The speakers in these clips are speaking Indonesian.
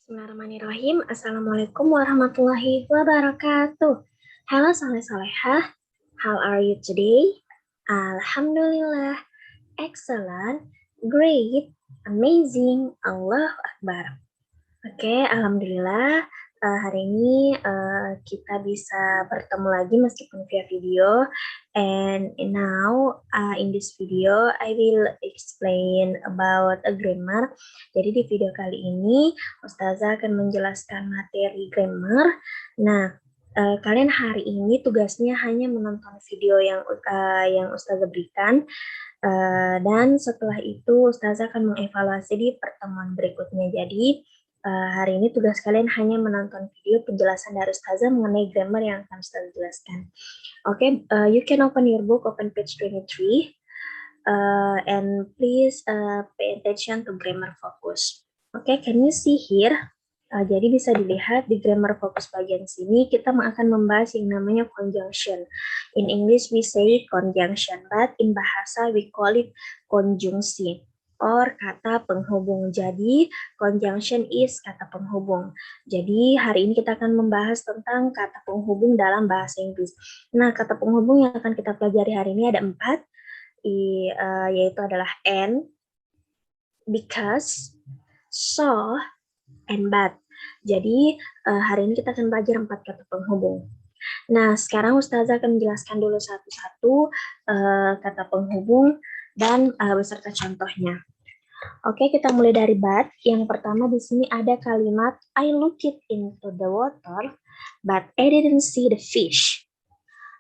Bismillahirrahmanirrahim. Assalamualaikum warahmatullahi wabarakatuh. Halo Saleh-Salehah, how are you today? Alhamdulillah, excellent, great, amazing, Allahu Akbar. Oke, alhamdulillah hari ini kita bisa bertemu lagi meskipun via video. And now in this video I will explain about a grammar. Jadi di video kali ini Ustazah akan menjelaskan materi grammar. Nah, kalian hari ini tugasnya hanya menonton video yang Ustazah berikan. Dan setelah itu Ustazah akan mengevaluasi di pertemuan berikutnya. Jadi hari ini tugas kalian hanya menonton video penjelasan dari Ustazah mengenai grammar yang akan Ustazah jelaskan. Okay, you can open your book, open page 23, and please pay attention to grammar focus. Okay, can you see here? Jadi bisa dilihat di grammar focus bagian sini kita akan membahas yang namanya conjunction. In English we say conjunction, but in bahasa we call it konjungsi or kata penghubung. Jadi conjunction is kata penghubung. Jadi hari ini kita akan membahas tentang kata penghubung dalam bahasa Inggris. Nah, kata penghubung yang akan kita pelajari hari ini ada 4, yaitu adalah and, because, so, and but. Jadi hari ini kita akan belajar 4 kata penghubung. Nah, sekarang Ustazah akan menjelaskan dulu satu-satu kata penghubung dan beserta contohnya. Oke, kita mulai dari but. Yang pertama di sini ada kalimat I looked into the water, but I didn't see the fish.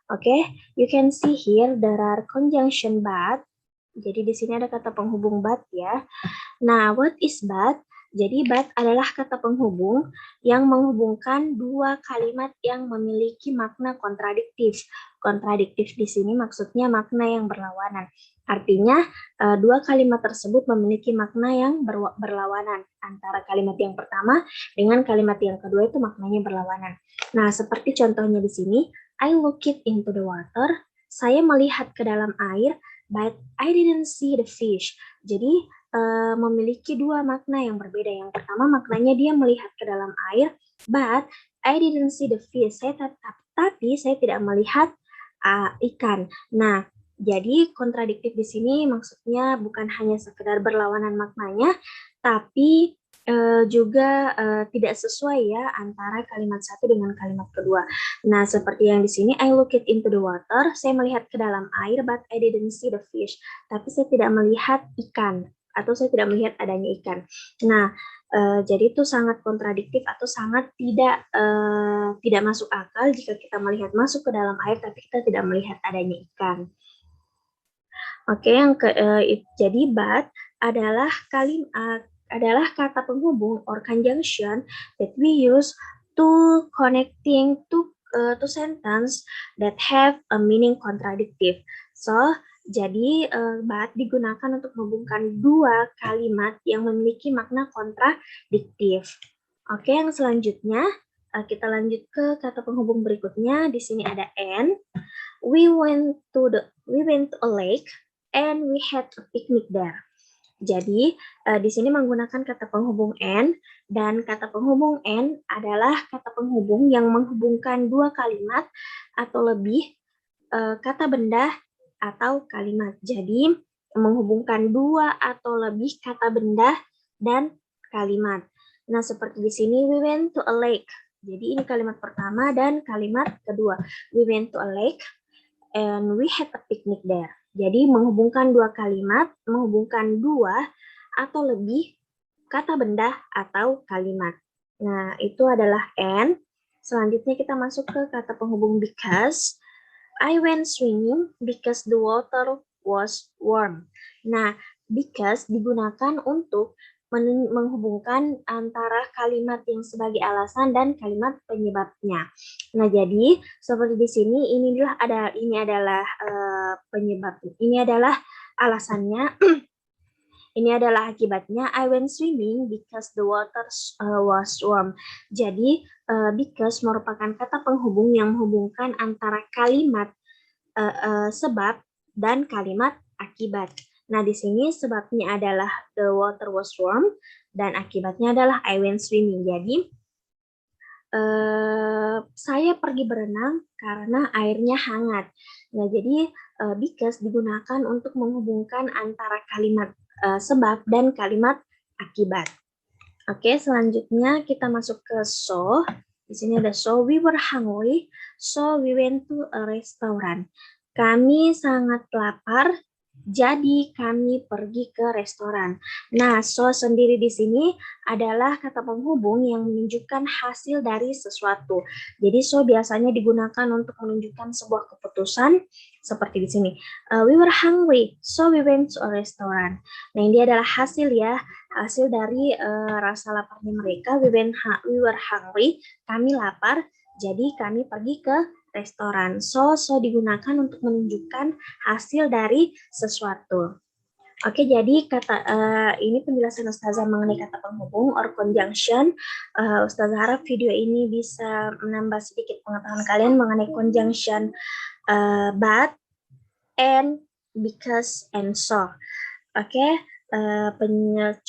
Oke, you can see here there are conjunction but. Jadi di sini ada kata penghubung but ya. Nah, what is but? Jadi but adalah kata penghubung yang menghubungkan dua kalimat yang memiliki makna kontradiktif. Kontradiktif di sini maksudnya makna yang berlawanan. Artinya dua kalimat tersebut memiliki makna yang berlawanan. Antara kalimat yang pertama dengan kalimat yang kedua itu maknanya berlawanan. Nah, seperti contohnya di sini, I looked into the water. Saya melihat ke dalam air, but I didn't see the fish. Jadi memiliki dua makna yang berbeda. Yang pertama maknanya dia melihat ke dalam air, but I didn't see the fish. Tapi saya tidak melihat ikan. Nah, jadi kontradiktif di sini maksudnya bukan hanya sekedar berlawanan maknanya, tapi juga tidak sesuai ya antara kalimat satu dengan kalimat kedua. Nah, seperti yang di sini, I looked into the water, saya melihat ke dalam air, but I didn't see the fish. Tapi saya tidak melihat ikan, atau saya tidak melihat adanya ikan. Nah, jadi itu sangat kontradiktif atau sangat tidak masuk akal jika kita melihat masuk ke dalam air, tapi kita tidak melihat adanya ikan. Oke, jadi but adalah kata penghubung or conjunction that we use to connecting to sentence that have a meaning contradictive. So, jadi but digunakan untuk menghubungkan dua kalimat yang memiliki makna kontradiktif. Oke, yang selanjutnya kita lanjut ke kata penghubung berikutnya. Di sini ada and. We went to a lake and we had a picnic there. Jadi di sini menggunakan kata penghubung and, dan kata penghubung and adalah kata penghubung yang menghubungkan dua kalimat atau lebih kata benda atau kalimat. Jadi menghubungkan dua atau lebih kata benda dan kalimat. Nah, seperti di sini we went to a lake. Jadi ini kalimat pertama dan kalimat kedua. We went to a lake and we had a picnic there. Jadi menghubungkan dua kalimat, menghubungkan dua atau lebih kata benda atau kalimat. Nah, itu adalah and. Selanjutnya kita masuk ke kata penghubung because. I went swimming because the water was warm. Nah, because digunakan untuk menghubungkan antara kalimat yang sebagai alasan dan kalimat penyebabnya. Nah, jadi seperti di sini ini adalah penyebab, ini adalah alasannya. Ini adalah akibatnya. I went swimming because the water was warm. Jadi because merupakan kata penghubung yang menghubungkan antara kalimat sebab dan kalimat akibat. Nah, di sini sebabnya adalah the water was warm dan akibatnya adalah I went swimming. Jadi, saya pergi berenang karena airnya hangat. Nah, jadi because digunakan untuk menghubungkan antara kalimat sebab dan kalimat akibat. Oke, selanjutnya kita masuk ke so. Di sini ada so we were hungry, so we went to a restaurant. Kami sangat lapar, jadi kami pergi ke restoran. Nah, so sendiri di sini adalah kata penghubung yang menunjukkan hasil dari sesuatu. Jadi so biasanya digunakan untuk menunjukkan sebuah keputusan seperti di sini. We were hungry, so we went to a restaurant. Nah, ini adalah hasil ya, hasil dari rasa laparnya mereka. We were hungry, kami lapar, jadi kami pergi ke restoran. So digunakan untuk menunjukkan hasil dari sesuatu. Oke, jadi ini penjelasan Ustazah mengenai kata penghubung or conjunction. Ustazah harap video ini bisa menambah sedikit pengetahuan kalian mengenai conjunction but, and, because, and so. Oke,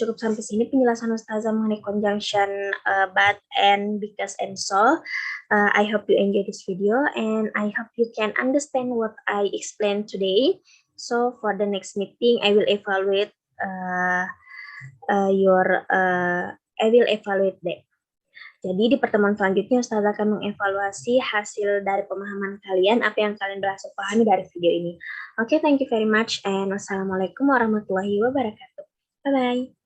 cukup sampai sini penjelasan Ustazah mengenai conjunction but, and, because, and so. I hope you enjoy this video and I hope you can understand what I explained today. So for the next meeting, I will evaluate I will evaluate that. Jadi di pertemuan selanjutnya Ustazah akan mengevaluasi hasil dari pemahaman kalian, apa yang kalian berhasil pahami dari video ini. Oke, thank you very much and wassalamualaikum warahmatullahi wabarakatuh. Bye-bye.